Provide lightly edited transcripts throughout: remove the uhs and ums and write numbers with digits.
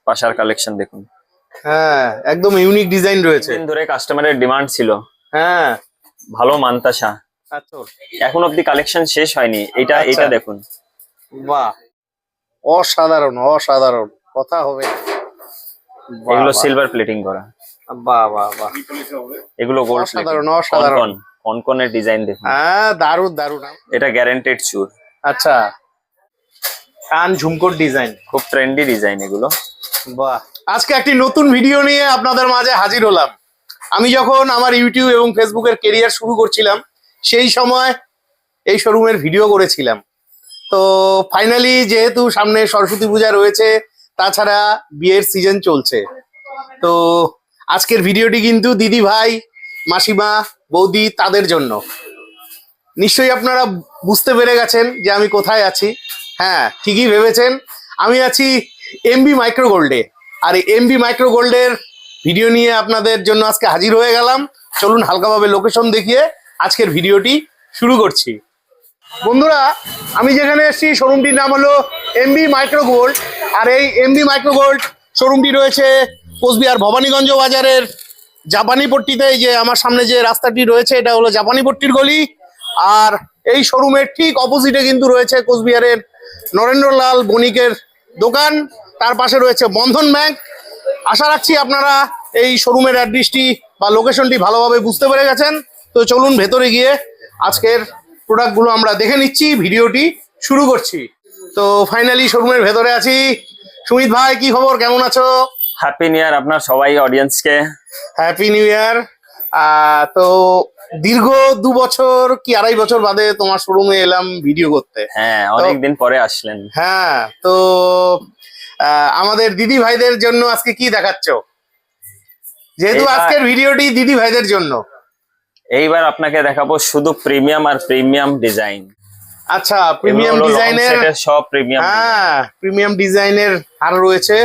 পাশার কালেকশন দেখুন। হ্যাঁ, একদম ইউনিক ডিজাইন রয়েছে। দিন ধরে কাস্টমারের ডিমান্ড ছিল। হ্যাঁ, ভালো মান্তাসা, আচ্ছা, এখন অব্দি কালেকশন শেষ হয়নি। এটা আচ্ছা। এটা দেখুন, বাহ, অসাধারণ অসাধারণ, কথা হবে। বাহ, এগুলো বাহ, সিলভার প্লেটিং করা, বাহ, বাহ, বাহ, এগুলো গোল্ড অসাধারণ প্লেটিং। অসাধারণ। কনকনের ডিজাইন দেখুন। হ্যাঁ, দারুণ দারুণ। এটা গ্যারান্টেড চুর। আচ্ছা, কান ঝুমকোর ডিজাইন, খুব ট্রেন্ডি ডিজাইন এগুলো। বাহ। আজকে একটি নতুন ভিডিও নিয়ে আপনাদের মাঝে হাজির হলাম। আমি যখন আমার ইউটিউব এবং ফেসবুকের কেরিয়ার শুরু করছিলাম, সেই সময় এই শোরুমের ভিডিও করেছিলাম। তো ফাইনালি যেহেতু সামনে সরস্বতী পূজা রয়েছে, তাছাড়া বিয়ের সিজন চলছে, তো আজকের ভিডিওটি কিন্তু দিদি ভাই, মাসিমা, বৌদি তাদের জন্য। নিশ্চয়ই আপনারা বুঝতে পেরে গেছেন যে আমি কোথায় আছি। হ্যাঁ, ঠিকই ভেবেছেন, আমি আছি এমবি মাইক্রো গোল্ডে। আর এই এমবি মাইক্রো গোল্ডের ভিডিও নিয়ে আপনাদের জন্য আজকে হাজির হয়ে গেলাম। চলুন হালকাভাবে লোকেশন দেখিয়ে আজকের ভিডিওটি শুরু করছি। বন্ধুরা, আমি যেখানে এসেছি শোরুমটির নাম হলো এমবি মাইক্রো গোল্ড। আর এই এমবি মাইক্রো গোল্ড শোরুমটি রয়েছে কোচবিহার ভবানীগঞ্জ বাজারের জাপানি পট্টিতে। এই যে আমার সামনে যে রাস্তাটি রয়েছে, এটা হলো জাপানি পট্টির গলি। আর এই শোরুমের ঠিক অপোজিটে কিন্তু রয়েছে কোচবিহারের নরেন্দ্রলাল বণিকের দোকান, তার পাশে রয়েছে বন্ধন ব্যাংক। আশা রাখছি আপনারা এই শোরুমের অ্যাড্রেসটি বা লোকেশনটি ভালোভাবে বুঝতে পেরে গেছেন। তো চলুন ভেতরে গিয়ে আজকের প্রোডাক্টগুলো আমরা দেখে নিচ্ছি, ভিডিওটি শুরু করছি। তো ফাইনালি শোরুমের ভেতরে আছি। সুমিত ভাই, কি খবর, কেমন আছো? হ্যাপি নিউ ইয়ার আপনার সবাই অডিয়েন্সকে। Happy new year. তো দীর্ঘ 2 বছর কি 2.5 বছর বাদে তোমার শোরুমে এলাম ভিডিও করতে। হ্যাঁ, অনেকদিন পরে আসলেন। হ্যাঁ, তো আমাদের দিদি ভাইদের জন্য আজকে কি দেখাচ্ছ, যেহেতু আজকের ভিডিওটি দিদি ভাইদের জন্য? এইবার আপনাকে দেখাবো শুধু প্রিমিয়াম আর প্রিমিয়াম ডিজাইন। আচ্ছা, প্রিমিয়াম ডিজাইনের, সব প্রিমিয়াম। হ্যাঁ, প্রিমিয়াম ডিজাইনের আর রয়েছে।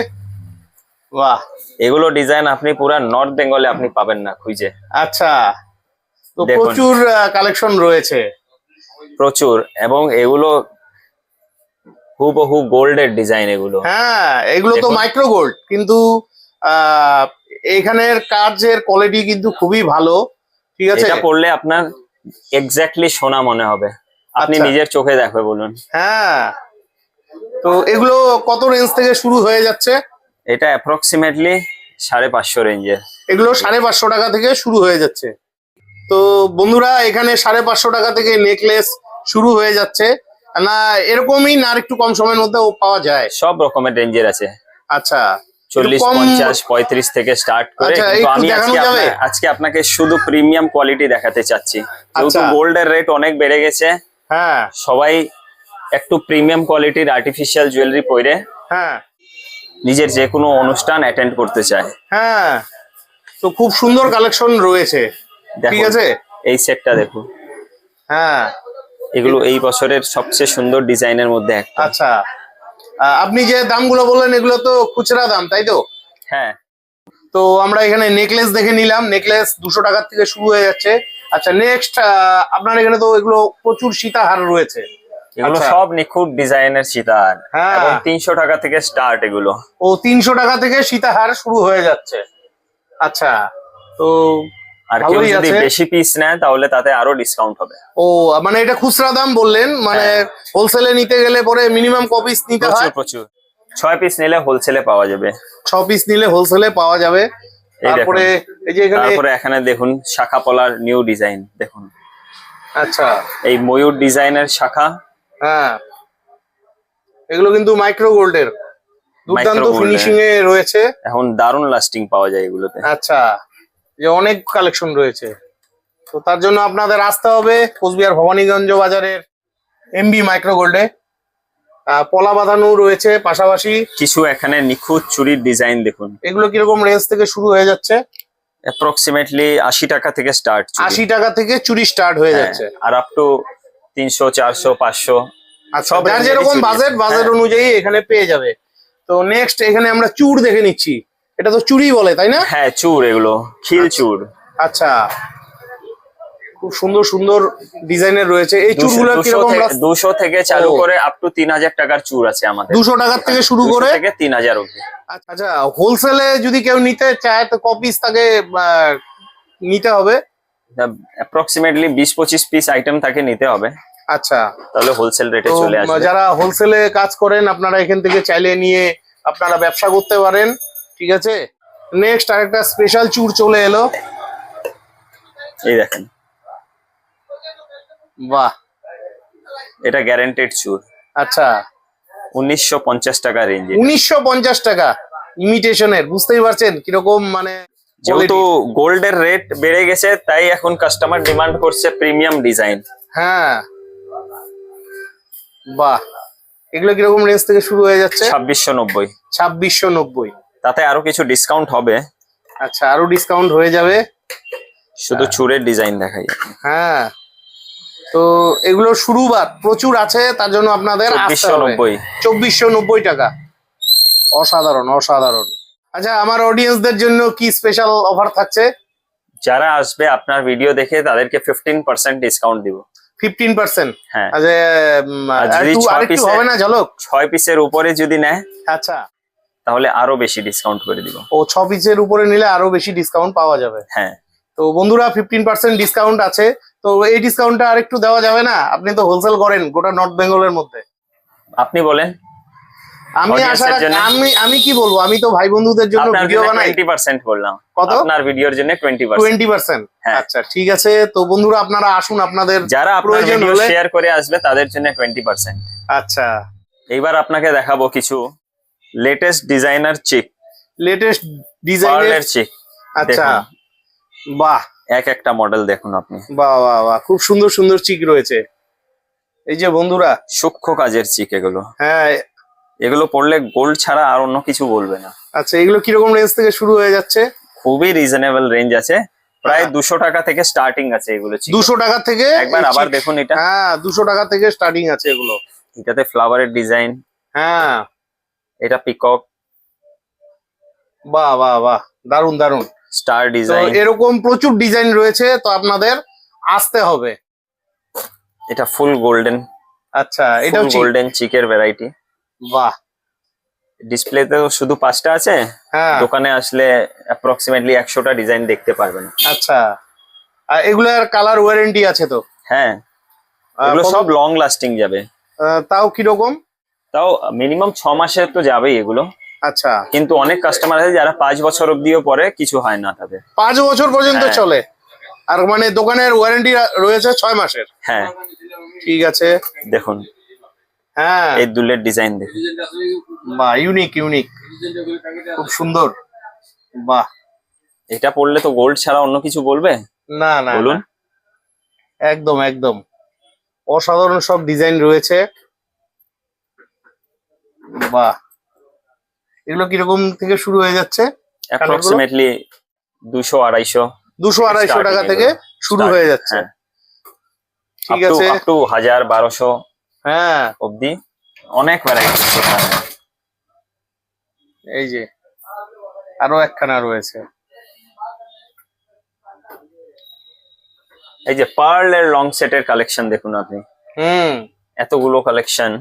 বাহ, এগুলো ডিজাইন আপনি পুরা নর্থ বেঙ্গলে আপনি পাবেন না খুঁজে। আচ্ছা, তো দেখুন, প্রচুর কালেকশন রয়েছে, প্রচুর। এবং এগুলো হুবহু গোল্ডের ডিজাইন এগুলো। হ্যাঁ, এগুলো তো মাইক্রো গোল্ড, কিন্তু এখানের কাজের কোয়ালিটি কিন্তু খুবই ভালো। ঠিক আছে, এটা পড়লে আপনার এক্স্যাক্টলি সোনা মনে হবে, আপনি নিজের চোখে দেখবে বলুন। হ্যাঁ, তো এগুলো কত রেঞ্জ থেকে শুরু হয়ে যাচ্ছে? এটা অ্যাপ্রক্সিমেটলি 550 রেঞ্জের। এগুলো 550 টাকা থেকে শুরু হয়ে যাচ্ছে। তো বন্ধুরা, এখানে 550 টাকা থেকে নেকলেস শুরু হয়ে যাচ্ছে না? এরকমই না, আর একটু কম সময়ের মধ্যেও পাওয়া যায়? সব রকমের রেঞ্জের আছে। আচ্ছা, 40, 50, 35 থেকে স্টার্ট করে। কিন্তু আমি আজকে আপনাকে শুধু প্রিমিয়াম কোয়ালিটি দেখাতে চাচ্ছি, যেহেতু গোল্ডের রেট অনেক বেড়ে গেছে। হ্যাঁ, সবাই একটু প্রিমিয়াম কোয়ালিটির আর্টিফিশিয়াল জুয়েলারি পরে হ্যাঁ নিজের যে কোনো অনুষ্ঠান অ্যাটেন্ড করতে চায়। হ্যাঁ, তো খুব সুন্দর কালেকশন রয়েছে। ঠিক আছে, এই সেটটা দেখুন। হ্যাঁ, এগুলো এই বছরের সবচেয়ে সুন্দর ডিজাইনের মধ্যে একটা। আচ্ছা, আপনি যে দামগুলো বললেন এগুলো তো খুচরা দাম, তাই তো? হ্যাঁ। তো আমরা এখানে নেকলেস দেখে নিলাম, নেকলেস 200 টাকার থেকে শুরু হয়ে যাচ্ছে। আচ্ছা, নেক্সট আপনার এখানে তো এগুলো প্রচুর সীতাহার রয়েছে। এগুলো সব নিখুঁত ডিজাইনের সীতাহার, এবং 300 টাকা থেকে স্টার্ট এগুলো। ও, 300 টাকা থেকে সীতাহার শুরু হয়ে যাচ্ছে। আচ্ছা, তো আর কেউ যদি বেশি পিস নেয় তাহলে তাতে আরো ডিসকাউন্ট হবে। ও, মানে এটা খুচরা দাম বললেন, মানে হোলসেলে নিতে গেলে পরে মিনিমাম ক পিস নিতে হয়? প্রচুর। 6 পিস নিলে হোলসেলে পাওয়া যাবে। 6 পিস নিলে হোলসেলে পাওয়া যাবে। তারপরে এই যে এখানে দেখুন শাখা পলার নিউ ডিজাইন দেখুন। আচ্ছা, এই ময়ূর ডিজাইনের শাখা। হ্যাঁ, এগুলো কিন্তু মাইক্রো গোল্ডের দুর্দান্ত ফিনিশিং এ রয়েছে। এখন দারুণ লাস্টিং পাওয়া যায় এগুলোতে। আচ্ছা, যে অনেক কালেকশন রয়েছে, তো তার জন্য আপনাদের আসতে হবে কোচবিহার ভবানীগঞ্জ বাজারের এমবি মাইক্রো গোল্ডে। পলা বাঁধানো রয়েছে পাশাপাশি। কিছু এখানে নিখুঁত চুরির ডিজাইন দেখুন। এগুলো কিরকম রেঞ্জ থেকে শুরু হয়ে যাচ্ছে? অ্যাপ্রক্সিমেটলি 80 টাকা থেকে স্টার্ট। 80 টাকা থেকে চুরি স্টার্ট হয়ে যাচ্ছে, আর আপ টু 300, 400, 500। সব যেরকম বাজেট অনুযায়ী এখানে পেয়ে যাবে। তো নেক্সট এখানে আমরা চুর দেখে নিচ্ছি। এটা তো চুরি বলে, তাই না? হ্যাঁ, চুর, এগুলো খিল চুর। আচ্ছা, খুব সুন্দর সুন্দর ডিজাইনের রয়েছে। এই চুড়গুলো কিরকম? 200 থেকে চালু করে আপ টু 3000 টাকার চুড় আছে আমাদের। 200 টাকার থেকে শুরু করে 200 থেকে 3000 অবধি। আচ্ছা, হোলসেলে যদি কেউ নিতে চায় তো ক পিস তাকে নিতে হবে? অ্যাপ্রক্সিমেটলি 20-25 পিস আইটেম তাকে নিতে হবে। আচ্ছা, তাহলে হোলসেল রেটে চলে আসবে। যারা হোলসেলে কাজ করেন আপনারা এখান থেকে চাইলে নিয়ে আপনারা ব্যবসা করতে পারেন। ঠিক আছে, নেক্সট আরেকটা স্পেশাল চুড় চলে এলো। এই দেখেন, বাহ, এটা গ্যারান্টেড চুড়। আচ্ছা, 1950 টাকা রেঞ্জে। 1950 টাকা ইমিটেশনের, বুঝতেই পারছেন কিরকম মানে। যেহেতু গোল্ডের রেট বেড়ে গেছে তাই এখন কাস্টমার ডিমান্ড করছে প্রিমিয়াম ডিজাইন। হ্যাঁ, বাহ, এগুলো কিরকম রেঞ্জ থেকে শুরু হয়ে যাচ্ছে? 2690। 2690, তাতে আরো কিছু ডিসকাউন্ট হবে। আচ্ছা, আরো ডিসকাউন্ট হয়ে যাবে। শুধু চুড়ের ডিজাইন দেখাই। হ্যাঁ, তো এগুলো শুরুবাত প্রচুর আছে, তার জন্য আপনাদের 2490। 2490 টাকা, অসাধারণ অসাধারণ। আচ্ছা, আমার অডিয়েন্সদের জন্য কি স্পেশাল অফার থাকছে? যারা আসবে আপনার ভিডিও দেখে তাদেরকে 15% ডিসকাউন্ট দিব। 15%? হ্যাঁ। আচ্ছা, আরেকটু হবে না ঝলক? 6 পিসের উপরে যদি নেয় আচ্ছা, তাহলে আরো বেশি ডিসকাউন্ট করে দিব। ও 6 পিসের উপরে নিলে আরো বেশি ডিসকাউন্ট পাওয়া যাবে? হ্যাঁ। তো বন্ধুরা, 15% ডিসকাউন্ট আছে। তো এই ডিসকাউন্টটা আরেকটু দেওয়া যাবে না? আপনি তো হোলসেল করেন গোটা নর্থ বেঙ্গলের মধ্যে। আপনি বলেন। আমি কি বলবো, আমি তো ভাই বন্ধুদের জন্য ভিডিও বানাই। 20% বললাম। কত? আপনার ভিডিওর জন্য 20%। 20%? আচ্ছা, ঠিক আছে। তো বন্ধুরা, আপনারা আসুন, আপনাদের যারা আপনার ভিডিও শেয়ার করে আসবে তাদের জন্য 20%। আচ্ছা, এইবার আপনাকে দেখাবো কিছু লেটেস্ট ডিজাইনার চিক। লেটেস্ট ডিজাইনের চিক। আচ্ছা, বাহ, একটা মডেল দেখুন আপনি। বাহ বাহ বাহ, খুব সুন্দর সুন্দর চিক রয়েছে। এই যে বন্ধুরা, সূক্ষ্ম কাজের চিক এগুলো। হ্যাঁ, এগুলো পড়লে গোল্ড ছাড়া আর অন্য কিছু বলবে না। আচ্ছা, এগুলো কিরকম রেঞ্জ থেকে শুরু হয়ে যাচ্ছে? খুবই রিজনেবল রেঞ্জ আছে, প্রায় 200 টাকা থেকে স্টার্টিং আছে এগুলো। 200 টাকা থেকে? একবার আবার দেখুন এটা। হ্যাঁ, 200 টাকা থেকে স্টার্টিং আছে এগুলো। এটাতে ফ্লাওয়ারের ডিজাইন। হ্যাঁ, এটা পিকক। বাহ বাহ বাহ, দারুন দারুন। Star design. এরকম প্রচুর ডিজাইন রয়েছে, তো আপনাদের আসতে হবে। এটা ফুল গোল্ডেন। আচ্ছা, এটা গোল্ডেন চিকের ভ্যারাইটি। বাহ, ডিসপ্লেতে শুধু 5টা আছে, দোকানে আসলে অ্যাপ্রক্সিমেটলি 100টা ডিজাইন দেখতে পারবেন। আচ্ছা, আর এগুলার কালার ওয়ারেন্টি আছে তো? হ্যাঁ, এগুলো সব লং লাস্টিং যাবে। তাও কিরকম? তাও মিনিমাম 6 মাসে তো যাবেই এগুলো। আচ্ছা, কিন্তু অনেক কাস্টমার আছে যারা 5 বছর অব্দিও পরে কিছু হয় না তাদের। 5 বছর পর্যন্ত চলে? আর মানে দোকানের ওয়ারেন্টি রয়েছে 6 মাসের? হ্যাঁ, ঠিক আছে। দেখুন, হ্যাঁ, এই দুলের ডিজাইন দেখুন। বাহ, ইউনিক ইউনিক, খুব সুন্দর। বাহ, এটা পড়লে তো গোল্ড ছাড়া অন্য কিছু বলবে না? না, বলুন। একদম একদম অসাধারণ সব ডিজাইন রয়েছে। বাহ, এগুলো কিরকম থেকে শুরু হয়ে যাচ্ছে? অ্যাপ্রক্সিমেটলি 200-250 টাকা থেকে শুরু হয়ে যাচ্ছে। ঠিক আছে, আপ টু 1000-1200 হ্যাঁ অবধি অনেক ভ্যারাইটি। এই যে আরো একখানা রয়েছে, এই যে পার্ল এর লং সেটের কালেকশন দেখুন আপনি। এতগুলো কালেকশন।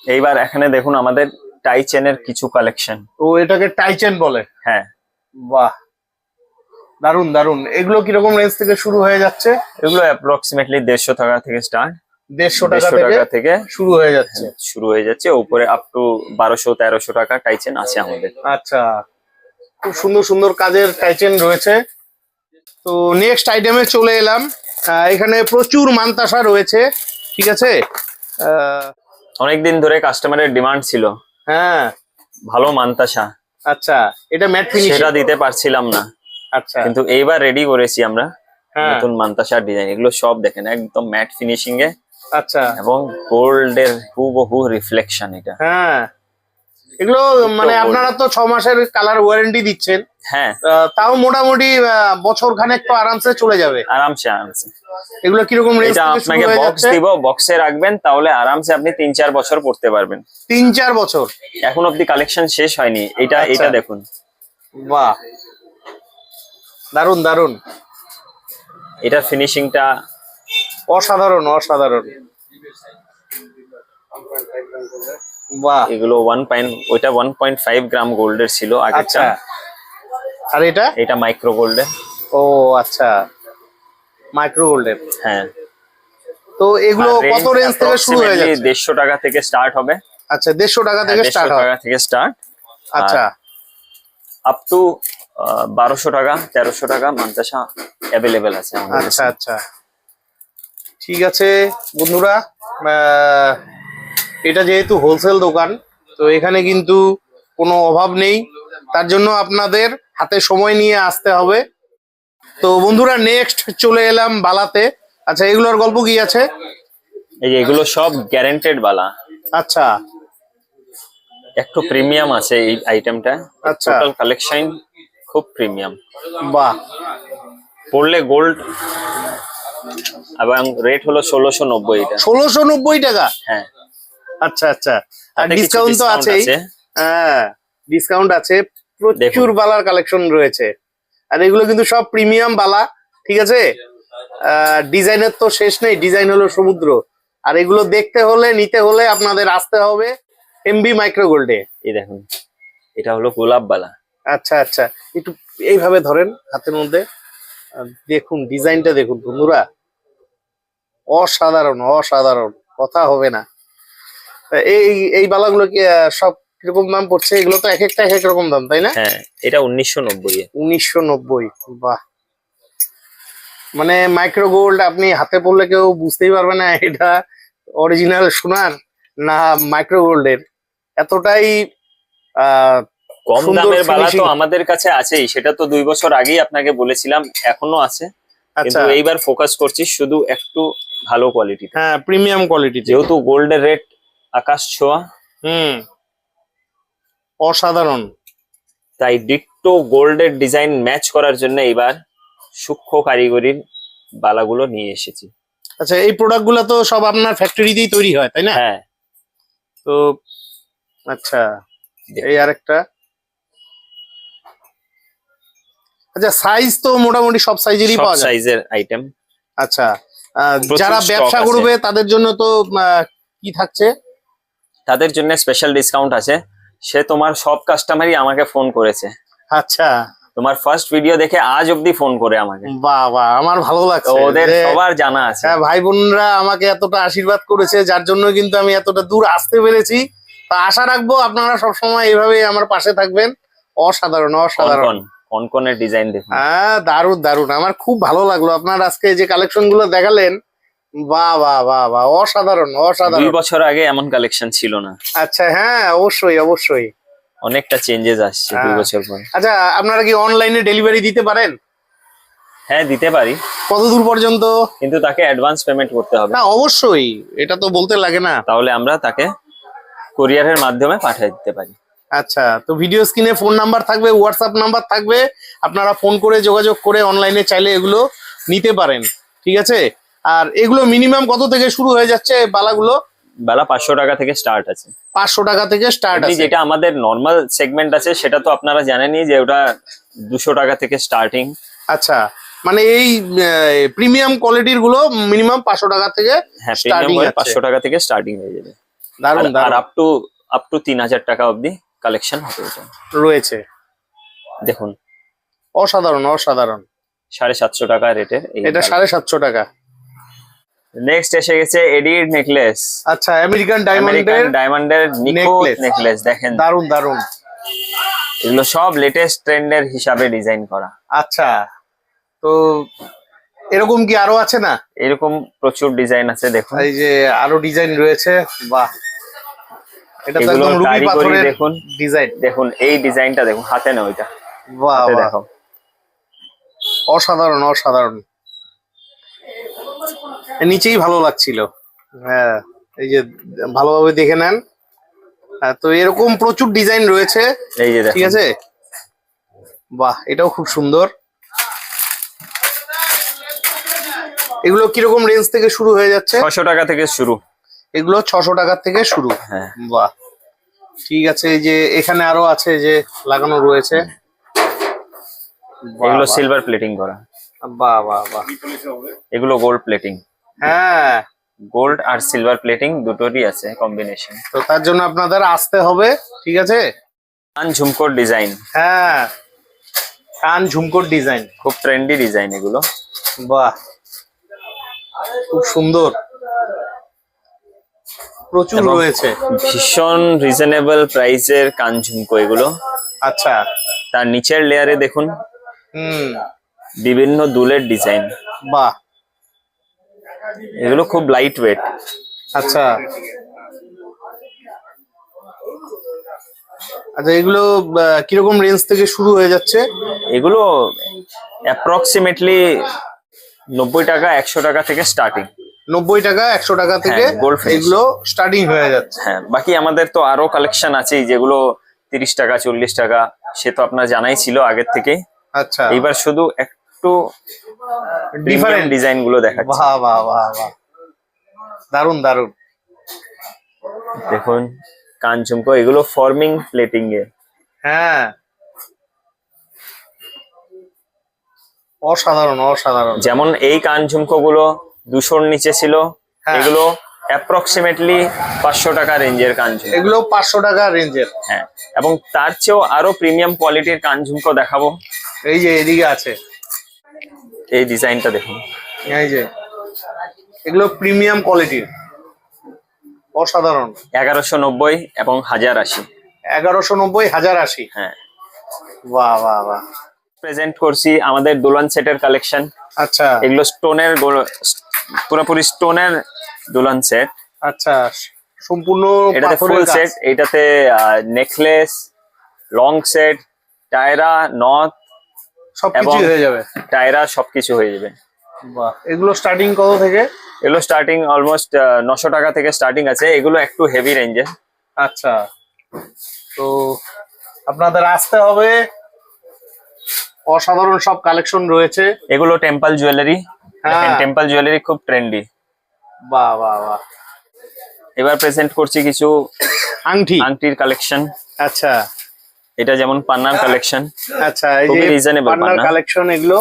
এইবার এখানে দেখুন আমাদের টাই চেনের কিছু কালেকশন। ও, এটাকে টাই চেন বলে? হ্যাঁ। বাহ, দারুন দারুন। এগুলো কিরকম রেঞ্জ থেকে শুরু হয়ে যাচ্ছে? এগুলো অ্যাপ্রক্সিমেটলি 150 টাকা থেকে স্টার্ট। 150 টাকা থেকে শুরু হয়ে যাচ্ছে। উপরে আপ টু 1200-1300 টাকা টাই চেন আছে আমাদের। আচ্ছা, খুব সুন্দর সুন্দর কাজের টাই চেন রয়েছে। তো নেক্সট আইটেমে চলে এলাম। এখানে প্রচুর মানতাসা রয়েছে। ঠিক আছে, অনেকদিন ধরে কাস্টমারের ডিমান্ড ছিল। হ্যাঁ, ভালো মানতাসা। আচ্ছা, এটা ম্যাট ফিনিশ? সেটা দিতে পারছিলাম না। আচ্ছা, কিন্তু এইবার রেডি করেছি আমরা নতুন মানতাসার ডিজাইন। এগুলো সব দেখেন একদম ম্যাট ফিনিশিং এ। আচ্ছা, এবং গোল্ড এর হুবহু রিফ্লেকশন এটা। হ্যাঁ, এগুলো মানে আপনারা তো 6 মাসের কালার ওয়ারেন্টি দিচ্ছেন। হ্যাঁ, তাও মোটামুটি বছর খানেক তো আরামসে চলে যাবে। আরামসে। এগুলো কিরকম রেঞ্জ এটা থেকে আপনাকে বক্স দিব, বক্সে রাখবেন, তাহলে আরামসে আপনি 3-4 বছর পড়তে পারবেন। 3-4 বছর? এখন অব্দি কালেকশন শেষ হয়নি। এটা দেখুন। বাহ, দারুন দারুন, এটার ফিনিশিংটা অসাধারণ অসাধারণ। বাহ, এগুলো 1.5 গ্রাম গোল্ডের ছিল আগে। আচ্ছা, আর এটা মাইক্রো গোল্ডের। ও আচ্ছা, মাইক্রো গোল্ডের। হ্যাঁ, তো এগুলো কত রেঞ্জ থেকে শুরু হয়ে যাচ্ছে? 150 টাকা থেকে স্টার্ট হবে। আচ্ছা, 150 টাকা থেকে স্টার্ট হবে। আচ্ছা, আপ টু 1200 টাকা 1300 টাকা মান্তাসা অ্যাভেলেবেল আছে আমাদের কাছে। আচ্ছা আচ্ছা, ঠিক আছে বন্ধুরা, এটা যেহেতু হোলসেল দোকান, তো এখানে কিন্তু কোনো অভাব নেই, তার জন্য আপনাদের হাতে সময় নিয়ে আসতে হবে। তো বন্ধুরা, নেক্সট চলে এলাম বালাতে। আচ্ছা, এগুলোর গল্প কি আছে? এই যে এগুলো সব গ্যারান্টেড বালা। আচ্ছা, একটু প্রিমিয়াম আছে এই আইটেমটা। আচ্ছা, টোটাল কালেকশন খুব প্রিমিয়াম। বাহ, পড়লে গোল্ড, এবং রেট হলো 1690 এটা। 1690 টাকা? হ্যাঁ। আচ্ছা আচ্ছা, আর তাতে কিছু ডিসকাউন্ট তো discount আছেই। আছে। হ্যাঁ, ডিসকাউন্ট আছে, প্রচুর দেখুন। বালার কালেকশন রয়েছে, আর এগুলো কিন্তু সব প্রিমিয়াম বালা, ঠিক আছে। ডিজাইনের তো শেষ নেই, ডিজাইন হলো সমুদ্র, আর এগুলো দেখতে হলে নিতে হলে আপনাদের আসতে হবে এমবি মাইক্রো গোল্ডে। এই দেখুন, এটা হলো গোলাপ বালা। আচ্ছা আচ্ছা, একটু এইভাবে ধরেন হাতের মধ্যে, দেখুন ডিজাইনটা দেখুন বন্ধুরা, অসাধারণ অসাধারণ, কথা হবে না। তা এই এই বালাগুলো কি সব কিরকম দাম পড়ছে? এগুলো তো এক একটা এক এক রকম দাম, তাই না? হ্যাঁ, এটা 1990। 1990, বাহ। মানে মাইক্রো গোল্ড আপনি হাতে পড়লে কেউ বুঝতেই পারবে না এটা অরিজিনাল সোনার না মাইক্রো গোল্ডের, এতটাই কম সুন্দর দামের বালা তো finishing। আমাদের কাছে আছেই, সেটা তো 2 বছর আগেই আপনাকে বলেছিলাম, এখনো আছে। আচ্ছা, কিন্তু এইবার ফোকাস করছি শুধু একটু ভালো কোয়ালিটি। হ্যাঁ, প্রিমিয়াম কোয়ালিটি, যেহেতু গোল্ডের রেট আকাশ ছোঁয়া, অসাধারণ। তাই ডিট্টো গোল্ডের ডিজাইন ম্যাচ করার জন্য এবার সূক্ষ্ম কারিগরির বালাগুলো নিয়ে এসেছি। আচ্ছা, এই প্রোডাক্ট গুলো তো সব আপনার ফ্যাক্টরিতেই তৈরি হয়, তাই না? হ্যাঁ। তো আচ্ছা, এই আরেকটা। আচ্ছা, সাইজ তো মোটামুটি সব সাইজেরই সব পাওয়া যায়? সাইজের আইটেম। আচ্ছা, প্রচুর যারা stock ব্যবসা আছে। করবে তাদের জন্য তো কি থাকছে? তাদের জন্য স্পেশাল ডিসকাউন্ট আছে। সে তোমার সব কাস্টমারই আমাকে ফোন করেছে, আচ্ছা, তোমার ফার্স্ট ভিডিও দেখে আজ অব্দি ফোন করে আমাকে। বাহ বাহ, আমার ভালো তো লাগছে ওদের যে, সবার জানা আছে। হ্যাঁ, ভাই বোনরা আমাকে এতটা আশীর্বাদ করেছে, যার জন্য কিন্তু আমি এতটা দূর আসতে পেরেছি। তা আশা রাখবো আপনারা সবসময় এইভাবে আমার পাশে থাকবেন। অসাধারণ অসাধারণ, কনকনের ডিজাইন দেখুন। হ্যাঁ, দারুণ দারুণ, আমার খুব ভালো লাগলো আপনার আজকে যে কালেকশন গুলো দেখালেন। বাহ বাহ বাহ বাহ, অসাধারণ 2 অসাধারণ। বছর আগে এমন কালেকশন ছিল না। আচ্ছা, হ্যাঁ, অবশ্যই অবশ্যই। অনেকটা চেঞ্জেস আসছে 2 বছর পর। আচ্ছা, আপনারা কি অনলাইনে ডেলিভারি দিতে পারেন? হ্যাঁ, দিতে পারি, কত দূর পর্যন্ত? কিন্তু তাকে অ্যাডভান্স পেমেন্ট করতে হবে। না, অবশ্যই, এটা তো বলতে লাগে না। তাহলে আমরা তাকে কুরিয়ারের মাধ্যমে পাঠিয়ে দিতে পারি। আচ্ছা, তো ভিডিও স্ক্রিনে ফোন নাম্বার থাকবে, হোয়াটসঅ্যাপ নাম্বার থাকবে, আপনারা ফোন করে যোগাযোগ করে অনলাইনে চাইলে এগুলো নিতে পারেন, ঠিক আছে। আর এগুলো মিনিমাম কত থেকে শুরু হয়ে যাচ্ছে বালাগুলো? বালা 500 টাকা থেকে স্টার্ট আছে। 500 টাকা থেকে স্টার্ট আছে। যেটা আমাদের নর্মাল সেগমেন্ট আছে সেটা তো আপনারা জানেনই যে ওটা 200 টাকা থেকে স্টার্টিং। আচ্ছা, মানে এই প্রিমিয়াম কোয়ালিটির গুলো মিনিমাম 500 টাকা থেকে হ্যাঁ, স্টার্টিং প্রিমিয়াম আছে। 500 টাকা থেকে স্টার্টিং হয়ে যাবে। দারুণ আর দারুণ আপ টু 3000 টাকা অবধি কালেকশন হবে এটা। রয়েছে, দেখুন, অসাধারণ অসাধারণ। 750 টাকা রেটের এটা 750 টাকা। নেক্সট এসে গেছে এডির নেকলেস। আচ্ছা, আমেরিকান ডায়মন্ডের নিখুঁত নেকলেস দেখেন, দারুণ দারুণ। এগুলো সব লেটেস্ট ট্রেন্ডের হিসাবে ডিজাইন করা। আচ্ছা, তো এরকম কি আরো আছে না? এরকম প্রচুর ডিজাইন আছে, দেখুন। এই যে আরো ডিজাইন রয়েছে, বাহ, এটা তো একদম রুবি পাথরের দেখুন ডিজাইন। দেখুন এই ডিজাইনটা দেখুন, হাতে না ওইটা, বাহ হাতে বাহ, দেখো, অসাধারণ অসাধারণ। নিচেই ভালো লাগছিল, হ্যাঁ, এই যে ভালোভাবে দেখে নেন। তো এরকম প্রচুর ডিজাইন রয়েছে, এই যে ঠিক আছে। বাহ, এটাও খুব সুন্দর। এগুলো কিরকম রেঞ্জ থেকে শুরু হয়ে যাচ্ছে? 600 টাকা থেকে শুরু। এগুলো 600 টাকা থেকে শুরু। হ্যাঁ, বাহ, ঠিক আছে। এই যে এখানে আরো আছে যে লাগানো রয়েছে, এগুলো সিলভার প্লেটিং করা। বাহ বাহ বাহ, এগুলো গোল্ড প্লেটিং। হ্যাঁ গোল্ড আর সিলভার প্লেটিং দুটোরই আছে কম্বিনেশন। তো তার জন্য আপনাদের আসতে হবে, ঠিক আছে। কান ঝুমকোর ডিজাইন। হ্যাঁ কান ঝুমকোর ডিজাইন, খুব ট্রেন্ডি ডিজাইন এগুলো। বাহ খুব সুন্দর, প্রচুর এবং রয়েছে। ভীষণ রিজনেবল প্রাইসের কান ঝুমকো এগুলো। আচ্ছা তার নিচের লেয়ারে দেখুন হুম, বিভিন্ন দুলের ডিজাইন। বাহ এগুলো খুব লাইট ওয়েট। আচ্ছা আচ্ছা, এগুলো কিরকম রেঞ্জ থেকে শুরু হয়ে যাচ্ছে? এগুলো অ্যাপ্রক্সিমেটলি 90 টাকা 100 টাকা থেকে স্টার্টিং। 90 টাকা 100 টাকা থেকে gold finish। এগুলো স্টার্টিং হয়ে যাচ্ছে। হ্যাঁ, বাকি আমাদের তো আরো কালেকশন আছে যেগুলো 30 টাকা 40 টাকা, সে তো আপনার জানাই ছিল আগের থেকে। আচ্ছা এইবার শুধু একটু ডিফারেন্ট ডিজাইন গুলো দেখাচ্ছি। বাহ বাহ বাহ বাহ, দারুন দারুন। দেখুন কান ঝুমকো, এগুলো ফর্মিং প্লেটিং এ। হ্যাঁ অসাধারণ অসাধারণ। যেমন এই কান ঝুমকো গুলো 200-র নিচে ছিল, হ্যাঁ। এগুলো অ্যাপ্রক্সিমেটলি 500 টাকা রেঞ্জের কান ঝুমকো। এগুলো 500 টাকা রেঞ্জের। হ্যাঁ, এবং তার চেয়েও আরো প্রিমিয়াম কোয়ালিটির কান ঝুমকো দেখাবো। এই যে এদিকে আছে, এই ডিজাইনটা দেখুন। এই যে এগুলো প্রিমিয়াম কোয়ালিটির, অসাধারণ। 1190 এবং 1080। 1190 1080। হ্যাঁ, বাহ বাহ বাহ। প্রেজেন্ট করছি আমাদের দোলন সেটের কালেকশন। আচ্ছা এগুলো স্টোনের, পুরোপুরি স্টোনের দোলন সেট। আচ্ছা, সম্পূর্ণ এটাতে ফুল পাথরের কাজ। সেট, এটাতে নেকলেস, লং সেট, টায়রা, নথ সবকিছু এবং- হয়ে যাবে। টায়রা সবকিছু হয়ে যাবে। বাহ, এগুলো স্টার্টিং কত থেকে? এগুলো স্টার্টিং অলমোস্ট 900 টাকা থেকে স্টার্টিং আছে। এগুলো একটু হেভি রেঞ্জে। আচ্ছা, তো আপনাদের আসতে হবে, অসাধারণ সব কালেকশন রয়েছে। এগুলো টেম্পল জুয়েলারি। হ্যাঁ। টেম্পল জুয়েলারি খুব ট্রেন্ডি। বাহ বাহ বাহ। এবার প্রেজেন্ট করছি কিছু আংটি। আংটির কালেকশন। আচ্ছা এটা যেমন পান্নার কালেকশন। আচ্ছা, এই খুবই যে reasonable পান্নার পান্না। কালেকশন, এগুলো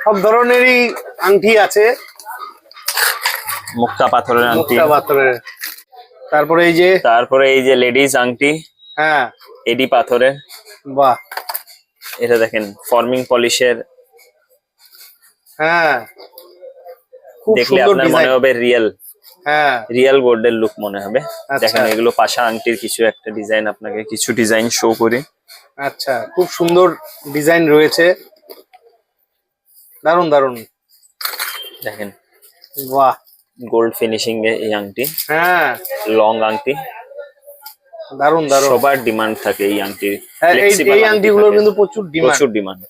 সব ধরনেরই আংটি আছে। মুক্তা পাথরের আংটি। মুক্তা পাথরের। তারপরে এই যে, তারপরে এই যে লেডিস আংটি, হ্যাঁ এডি পাথরের। বাহ, এটা দেখেন ফর্মিং পলিশের। হ্যাঁ খুব দেখলে সুন্দর আপনার মনে ডিজাইন। হবে হ্যাঁ রিয়েল গোল্ডের লুক মনে হবে। আচ্ছা। দেখেন এগুলো পাশা আংটির কিছু একটা ডিজাইন, আপনাকে কিছু ডিজাইন শো করি। আচ্ছা, খুব সুন্দর ডিজাইন রয়েছে, দারুন দারুন। দেখেন বাহ, গোল্ড ফিনিশিং এ এই আংটি, হ্যাঁ লং আংটি। দারুন দারুন। সবার ডিমান্ড থাকে এই আংটির। হ্যাঁ, এই Flexible আংটিগুলোর থাকে। কিন্তু প্রচুর ডিমান্ড। প্রচুর ডিমান্ড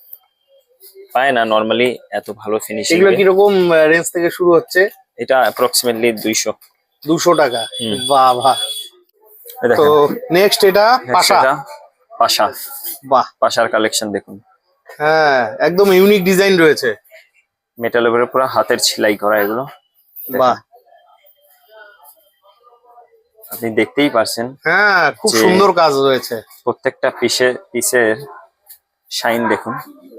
পায় না নরমালি এত ভালো ফিনিশিং। এগুলো কিরকম রেঞ্জ থেকে শুরু হচ্ছে? এটা অ্যাপ্রক্সিমেটলি 200। 200 টাকা। হুম। বাহ বাহ। এই তো দেখেন, নেক্সট এটা পাশা। এটা পাশা। বাহ, পাশার কালেকশন দেখুন। হ্যাঁ একদম ইউনিক ডিজাইন রয়েছে। মেটালের উপরে পুরো হাতের সেলাই করা এগুলো। দেখেন, বাহ, আপনি দেখতেই পারছেন হ্যাঁ খুব যে- সুন্দর কাজ রয়েছে, প্রত্যেকটা পিসের শাইন দেখুন।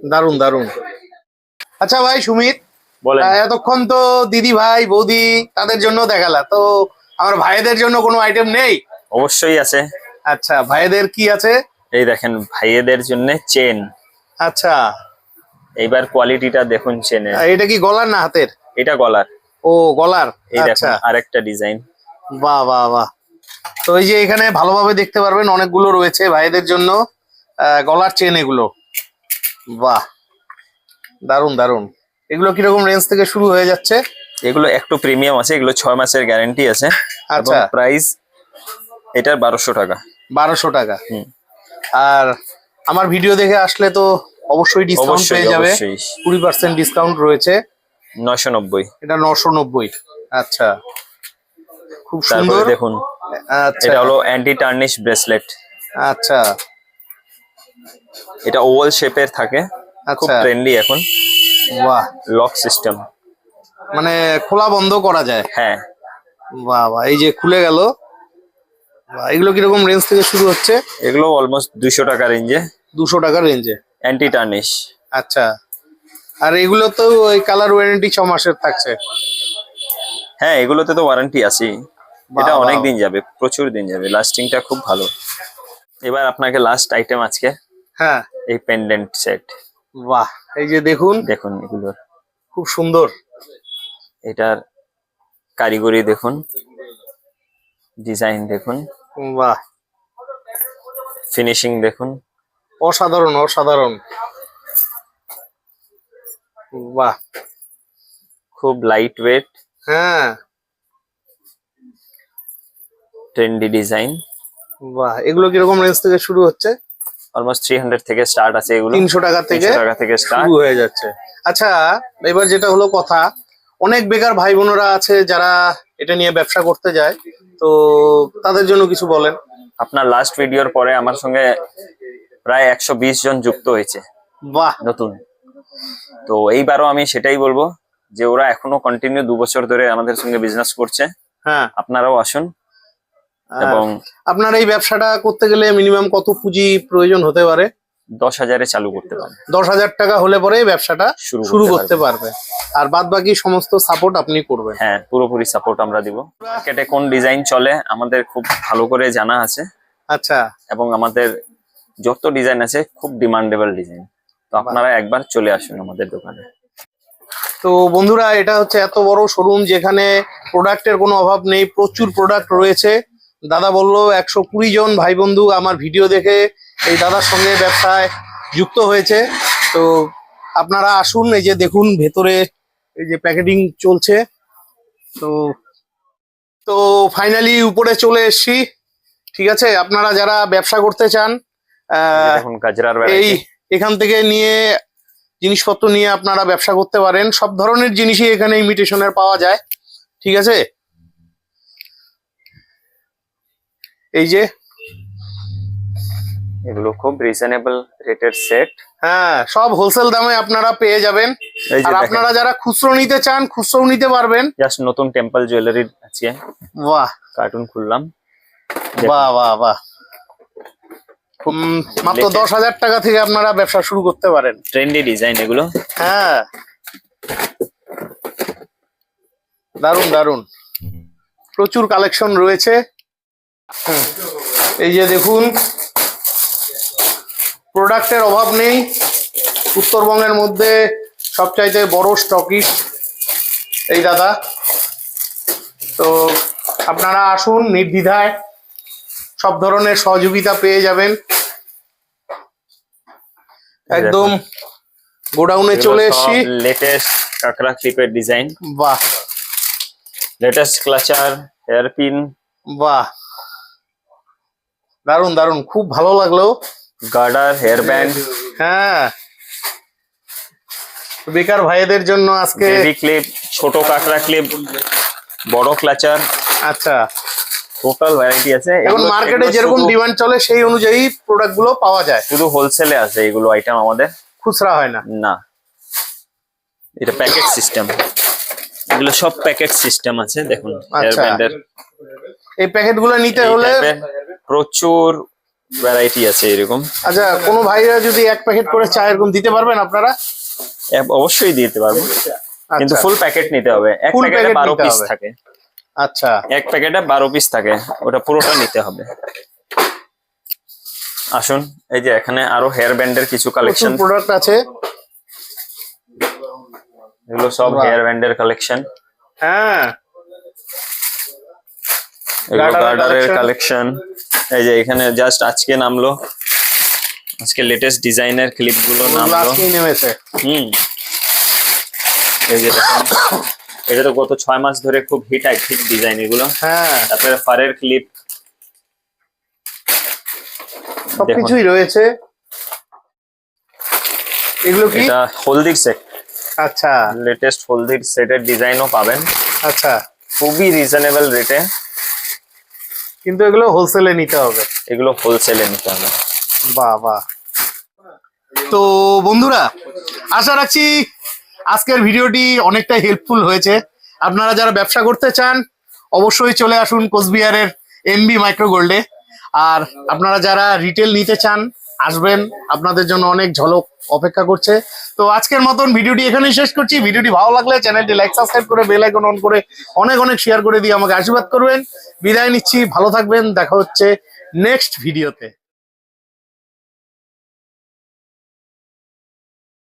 দারুন দারুন। আচ্ছা ভাই সুমিত, বলেন। এতক্ষণ তো দিদি ভাই বৌদি তাদের জন্য দেখালা, তো আমার ভাইদের জন্য কোনো আইটেম নেই? অবশ্যই আছে। আচ্ছা, ভাইদের কি আছে? এই দেখেন ভাইয়েদের জন্য চেন। আচ্ছা, এইবার কোয়ালিটিটা দেখুন চেনের। এটা কি গলার না হাতের? এটা গলার। ও গলার। এই দেখুন আচ্ছা, আরেকটা ডিজাইন। বাহ বাহ বাহ। তো এই যে এখানে ভালোভাবে দেখতে পারবেন, অনেকগুলো রয়েছে ভাইদের জন্য গলার চেন এগুলো। বাহ, দারুন দারুন। এগুলো কিরকম রেঞ্জ থেকে শুরু হয়ে যাচ্ছে? এগুলো একটু প্রিমিয়াম আছে, এগুলো 6 মাসের গ্যারান্টি আছে। এবং আচ্ছা, প্রাইস এটার 1200 টাকা। 1200 টাকা। হুম। আর আমার ভিডিও দেখে আসলে তো অবশ্যই ডিসকাউন্ট অবশ্যই পেয়ে যাবে। অবশ্যই 20% ডিসকাউন্ট রয়েছে। 990। এটা 990। আচ্ছা, খুব তারপরে সুন্দর। দেখুন আচ্ছা এটা হলো অ্যান্টি টার্নিশ ব্রেসলেট। আচ্ছা এটা ওভাল শেপের থাকে, খুব আচ্ছা, ট্রেন্ডি এখন। বাহ, লক সিস্টেম। মানে খোলা বন্ধ করা যায়। হ্যাঁ, বাহ বাহ, এই যে খুলে গেল। বাহ, এগুলো কিরকম রেঞ্জ থেকে শুরু হচ্ছে? এগুলো অলমোস্ট 200 টাকা রেঞ্জে। 200 টাকার রেঞ্জে। Anti tarnish. আচ্ছা, আর এগুলো তো ওই কালার ওয়ারেন্টি 6 মাসের থাকছে। হ্যাঁ, এগুলোতে তো ওয়ারেন্টি আছে। এটা বাহ, অনেক বাহ। দিন যাবে, প্রচুর দিন যাবে, লাস্টিংটা খুব ভালো। এবার আপনাকে লাস্ট আইটেম আজকে, হ্যাঁ, এই পেন্ডেন্ট সেট। বাহ, এই যে দেখুন, দেখুন এগুলোর, খুব সুন্দর। এটার কারিগরি দেখুন, ডিজাইন দেখুন, বাহ, ফিনিশিং দেখুন। অসাধারণ অসাধারণ। বাহ, খুব লাইট ওয়েট, হ্যাঁ, ট্রেন্ডি ডিজাইন। বাহ, এগুলো কিরকম রেঞ্জ থেকে শুরু হচ্ছে? অলমোস্ট 300 থেকে স্টার্ট আছে এগুলো। 300 টাকা থেকে 300 টাকা থেকে স্টার্ট শুরু হয়ে যাচ্ছে। আচ্ছা, এবার যেটা হলো কথা, অনেক বেকার ভাই বোনেরা আছে যারা এটা নিয়ে ব্যবসা করতে যায়, তো তাদের জন্য কিছু বলেন। আপনার লাস্ট ভিডিওর পরে আমার সঙ্গে প্রায় 120 জন যুক্ত হয়েছে বাহ, নতুন। তো এইবারও আমি সেটাই বলবো যে ওরা এখনো কন্টিনিউ 2 বছর ধরে আমাদের সঙ্গে বিজনেস করছে। হ্যাঁ, আপনারাও আসুন। এবং আপনার এই ব্যবসাটা করতে গেলে মিনিমাম কত পুঁজি প্রয়োজন হতে পারে? 10,000-এ চালু করতে পারেন। 10,000 টাকা হলে পরে এই ব্যবসাটা শুরু করতে পারবে, আর বাদ বাকি সমস্ত সাপোর্ট আপনি করবেন। হ্যাঁ, পুরোপুরি সাপোর্ট আমরা দিব। মার্কেটে কোন ডিজাইন চলে আমাদের খুব ভালো করে জানা আছে। আচ্ছা, এবং আমাদের যত ডিজাইন আছে খুব ডিমান্ডেবল ডিজাইন। তো আপনারা একবার চলে আসুন আমাদের দোকানে। তো বন্ধুরা, এটা হচ্ছে এত বড় শোরুম যেখানে প্রোডাক্টের কোনো অভাব নেই, প্রচুর প্রোডাক্ট রয়েছে। দাদা বললো 120 জন ভাই বন্ধু আমার ভিডিও দেখে এই দাদার সঙ্গে ব্যবসায় যুক্ত হয়েছে। তো আপনারা আসুন, এই যে দেখুন ভেতরে এই যে প্যাকেটিং চলছে। তো তো ফাইনালি উপরে চলে এসেছি। ঠিক আছে, আপনারা যারা ব্যবসা করতে চান দেখুন কাজরার এই ভ্যারাইটি। এখান থেকে নিয়ে জিনিসপত্র নিয়ে আপনারা ব্যবসা করতে পারেন। সব ধরনের জিনিসই এখানে ইমিটেশনের পাওয়া যায়। ঠিক আছে, এই যে এগুলো খুব রিজনেবল রেটের সেট। হ্যাঁ, সব হোলসেল দামে আপনারা পেয়ে যাবেন। এই যে আর দেখেন, আপনারা যারা খুচরো নিতে চান খুচরো নিতে পারবেন। জাস্ট নতুন টেম্পল জুয়েলারি আছে। বাহ, কার্টুন খুললাম। বাহ, বাহ, বাহ। মাত্র 10,000 টাকা থেকে আপনারা ব্যবসা শুরু করতে পারেন। ট্রেন্ডি ডিজাইন এগুলো। হ্যাঁ, দারুন দারুন, প্রচুর কালেকশন রয়েছে। এই যে দেখুন, প্রোডাক্টের অভাব নেই। উত্তরবঙ্গের মধ্যে সবচাইতে বড় স্টকিস্ট এই দাদা। তো আপনারা আসুন, নির্দ্বিধায় সব ধরনের সহযোগিতা পেয়ে যাবেন। একদম গোডাউনে চলে এসেছি। লেটেস্ট কাকড়া ক্লিপের ডিজাইন। বাহ, লেটেস্ট ক্লাচার, হেয়ার পিন। বাহ, দারুন দারুন, খুব ভালো লাগলো। গার্ডার, হেয়ার ব্যান্ড। হ্যাঁ, বেকার ভাইদের জন্য আজকে বেবি ক্লিপ, ছোট কাকড়া ক্লিপ, বড় ক্লাচার। আচ্ছা, টোটাল ভ্যারাইটি আছে। এখন মার্কেটে যেরকম ডিমান্ড চলে সেই অনুযায়ী প্রোডাক্ট গুলো পাওয়া যায়। শুধু হোলসেলে আছে এগুলো আইটেম আমাদের, খুচরা হয় না। না। এটা প্যাকেট সিস্টেম, এগুলো সব প্যাকেট সিস্টেম আছে। দেখুন হেয়ার আচ্ছা, ব্যান্ডের এই প্যাকেট গুলো নিতে হলে প্রচুর ভ্যারাইটি আছে এরকম। আচ্ছা, কোনো ভাইরা যদি এক প্যাকেট করে চায় এরকম দিতে পারবেন আপনারা? অবশ্যই দিতে পারবো, কিন্তু আচ্ছা, ফুল প্যাকেট নিতে হবে। এক Full প্যাকেটে packet 12 নিতে পিস হবে। থাকে। আচ্ছা, এক প্যাকেটে 12 পিস থাকে, ওটা পুরোটা নিতে হবে। আসুন, এই যে এখানে আরো হেয়ার ব্যান্ডের কিছু কালেকশন। প্রোডাক্ট আছে। এগুলো সব বাহ। হেয়ার ব্যান্ডের কালেকশন। হ্যাঁ, এগুলো Garter-এর গার্ডারের collection। কালেকশন। এই যে এখানে জাস্ট আজকে নামলো, আজকে লেটেস্ট ডিজাইনের ক্লিপ গুলো নামলো। আজকেই নেমেছে। এই যে দেখেন, এটা তো গত 6 মাস ধরে খুব হিট ডিজাইন এগুলো। হ্যাঁ, তারপরে ফারের ক্লিপ, সবকিছুই রয়েছে। এগুলো কি? এটা হলদির সেট। আচ্ছা, লেটেস্ট হলদির সেটের ডিজাইনও পাবেন আচ্ছা, খুবই রিজনেবল রেটে। কিন্তু এগুলো হোলসেলে নিতে হবে। এগুলো হোলসেলে নিতে হবে। বাহ বাহ। তো বন্ধুরা, আশা রাখছি আজকের ভিডিওটি অনেকটা হেল্পফুল হয়েছে। আপনারা যারা ব্যবসা করতে চান অবশ্যই চলে আসুন কোচবিহারের এমবি মাইক্রো গোল্ডে। আর আপনারা যারা রিটেল নিতে চান আসবেন, আপনাদের জন্য অনেক ঝলক অপেক্ষা করছে। তো আজকের মতন ভিডিওটি এখানেই শেষ করছি। ভিডিওটি ভালো লাগলে চ্যানেলটি লাইক সাবস্ক্রাইব করে বেল আইকন অন করে অনেক অনেক শেয়ার করে দিয়ে আমাকে আশীর্বাদ করবেন। বিদায় নিচ্ছি, ভালো থাকবেন, দেখা হচ্ছে নেক্সট ভিডিওতে।